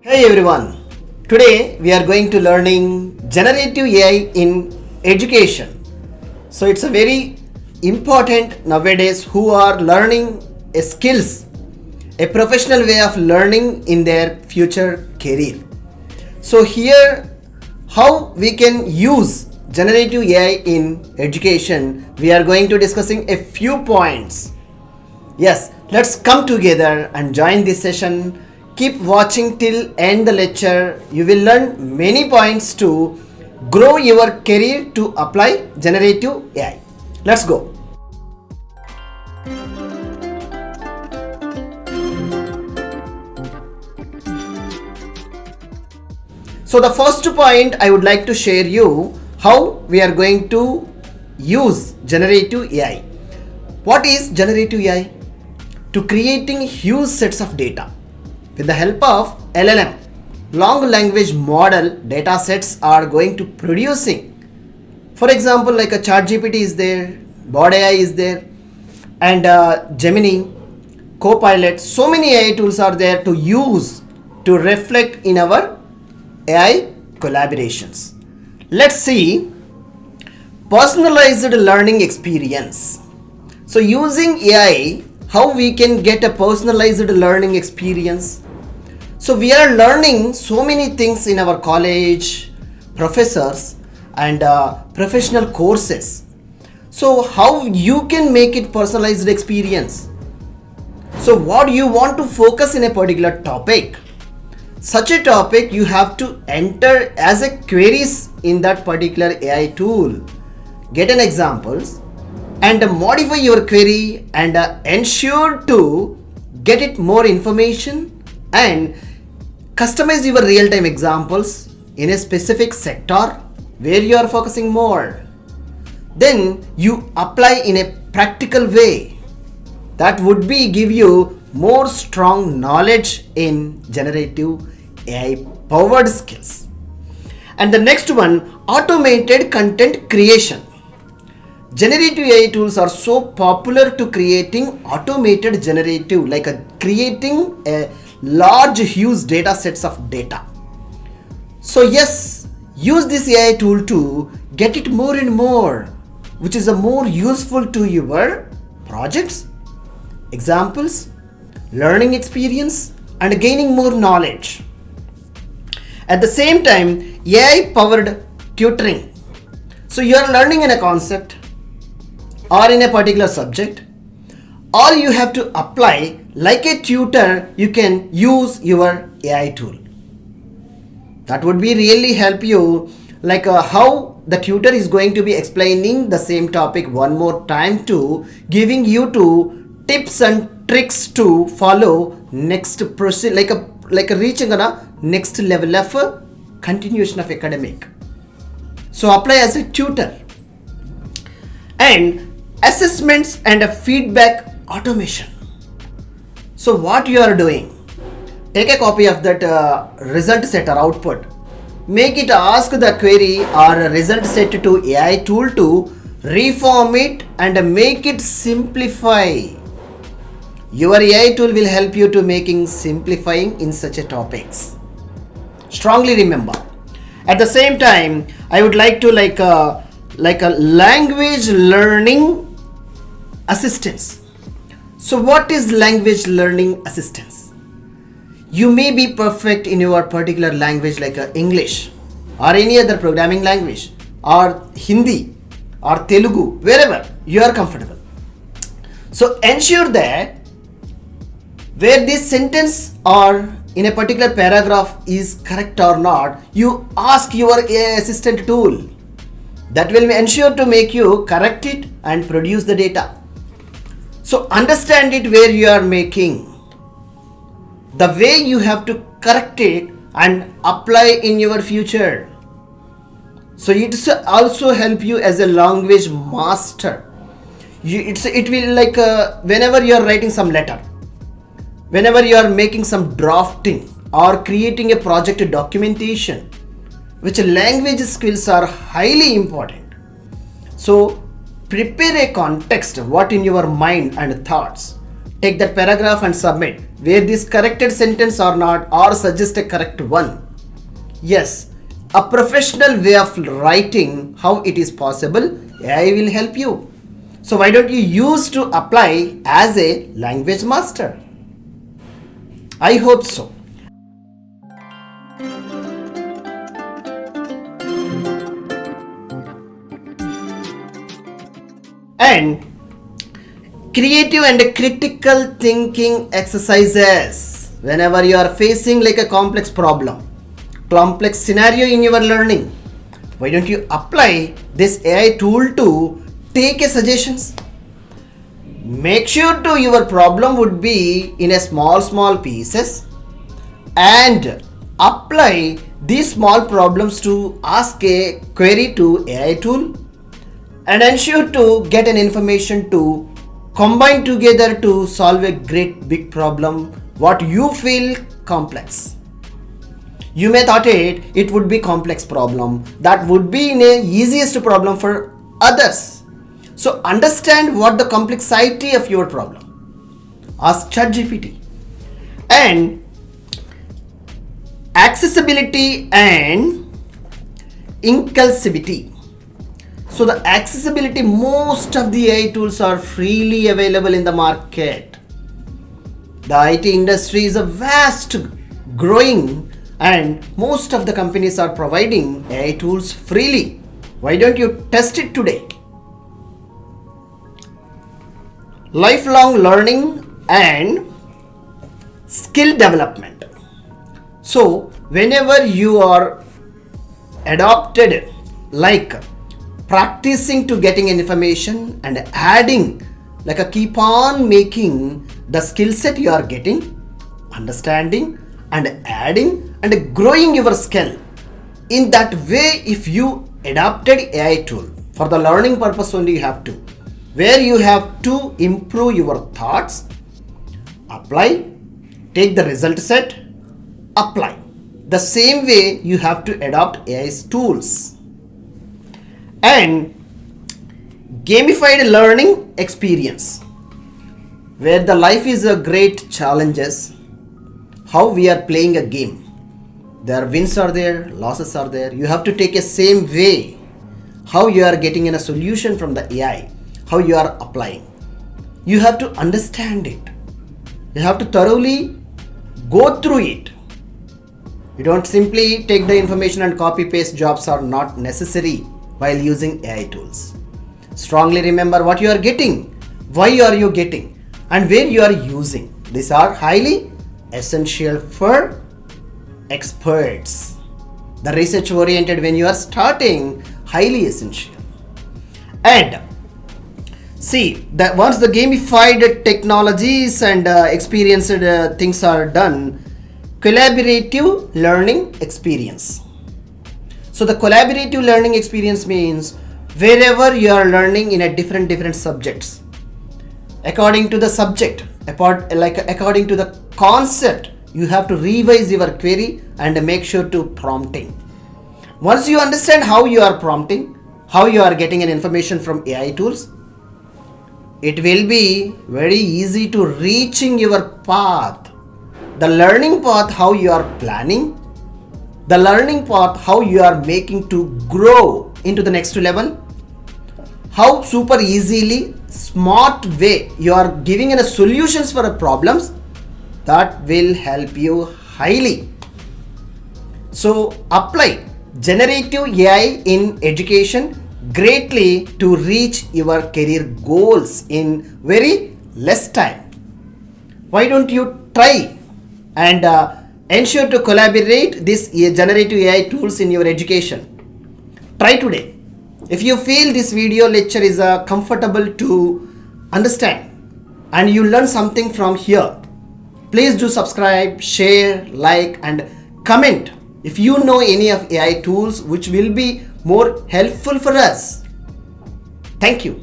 Hey everyone, today we are going to learning generative AI in education. So it's a very important nowadays who are learning a skills, a professional way of learning in their future career. So here how we can use generative AI in education, we are going to discussing a few points. Yes, let's come together and join this session. Keep watching till end the lecture. You will learn many points to grow your career to apply generative AI. Let's go. So the first point I would like to share you how we are going to use generative AI. What is generative AI? To creating huge sets of data. With the help of LLM, long language model data sets are going to producing. For example, like a ChatGPT is there, Bod AI is there, and Gemini, Copilot. So many AI tools are there to use to reflect in our AI collaborations. Let's see personalized learning experience. So using AI, how we can get a personalized learning experience. So we are learning so many things in our college, professors and professional courses. So how you can make it personalized experience? So what you want to focus in a particular topic? Such a topic you have to enter as a queries in that particular AI tool. Get an examples and modify your query and ensure to get it more information and customize your real-time examples in a specific sector where you are focusing more. Then you apply in a practical way. That would be give you more strong knowledge in generative AI powered skills. And the next one, automated content creation. Generative AI tools are so popular to creating automated generative, like creating a large huge data sets of data. So yes, use this AI tool to get it more and more, which is a more useful to your projects, examples, learning experience and gaining more knowledge. At the same time, AI powered tutoring. So you are learning in a concept or in a particular subject, or you have to apply like a tutor, you can use your AI tool. That would be really help you, like how the tutor is going to be explaining the same topic one more time to giving you to tips and tricks to follow next process, like a reaching on a next level of continuation of academic. So apply as a tutor. And assessments and a feedback automation. So what you are doing, take a copy of that result set or output, make it ask the query or result set to AI tool to reform it and make it simplify. Your AI tool will help you to making simplifying in such a topics. Strongly remember. At the same time, I would like to like a language learning assistance. So what is language learning assistance? You may be perfect in your particular language like English or any other programming language or Hindi or Telugu, wherever you are comfortable. So ensure that where this sentence or in a particular paragraph is correct or not, you ask your AI assistant tool. That will ensure to make you correct it and produce the data. So understand it where you are making. The way you have to correct it and apply in your future. So it's also help you as a language master. It will like whenever you are writing some letter, whenever you are making some drafting or creating a project documentation, which language skills are highly important. So prepare a context what in your mind and thoughts take that paragraph and submit where this corrected sentence or not, or suggest a correct one. Yes, a professional way of writing, how it is possible, AI will help you. So why don't you use to apply as a language master? I hope so. And creative and critical thinking exercises whenever you are facing like a complex problem, complex scenario in your learning. Why don't you apply this AI tool to take a suggestions? Make sure to your problem would be in a small pieces and apply these small problems to ask a query to AI tool, and ensure to get an information to combine together to solve a great big problem what you feel complex. You may thought it would be complex problem that would be in a easiest problem for others. So understand what the complexity of your problem. Ask ChatGPT. And accessibility and inclusivity. So the accessibility, most of the AI tools are freely available in the market. The IT industry is a vast growing and most of the companies are providing AI tools freely. Why don't you test it today? Lifelong learning and skill development. So whenever you are adopted like practicing to getting information and adding like a keep on making the skill set you are getting, understanding and adding and growing your skill. In that way, if you adopted AI tool for the learning purpose only, you have to, where you have to improve your thoughts, apply, take the result set, apply. The same way you have to adopt AI's tools. And gamified learning experience, where the life is a great challenges, how we are playing a game. There wins are there, losses are there. You have to take a same way how you are getting in a solution from the AI, how you are applying. You have to understand it. You have to thoroughly go through it. You don't simply take the information and copy paste. Jobs are not necessary while using AI tools. Strongly remember what you are getting, why are you getting, and where you are using. These are highly essential for experts. The research oriented when you are starting, highly essential. And see that once the gamified technologies and experienced things are done, collaborative learning experience. So the collaborative learning experience means wherever you are learning in a different subjects, according to the subject, according to the concept, you have to revise your query and make sure to prompting. Once you understand how you are prompting, how you are getting an information from AI tools, it will be very easy to reaching your path. The learning path, how you are planning, the learning path, how you are making to grow into the next level, how super easily, smart way you are giving in a solutions for a problems, that will help you highly. So apply generative AI in education greatly to reach your career goals in very less time. Why don't you try and ensure to collaborate this generative AI tools in your education? Try today. If you feel this video lecture is comfortable to understand and you learn something from here, please do subscribe, share, like and comment if you know any of AI tools which will be more helpful for us. Thank you.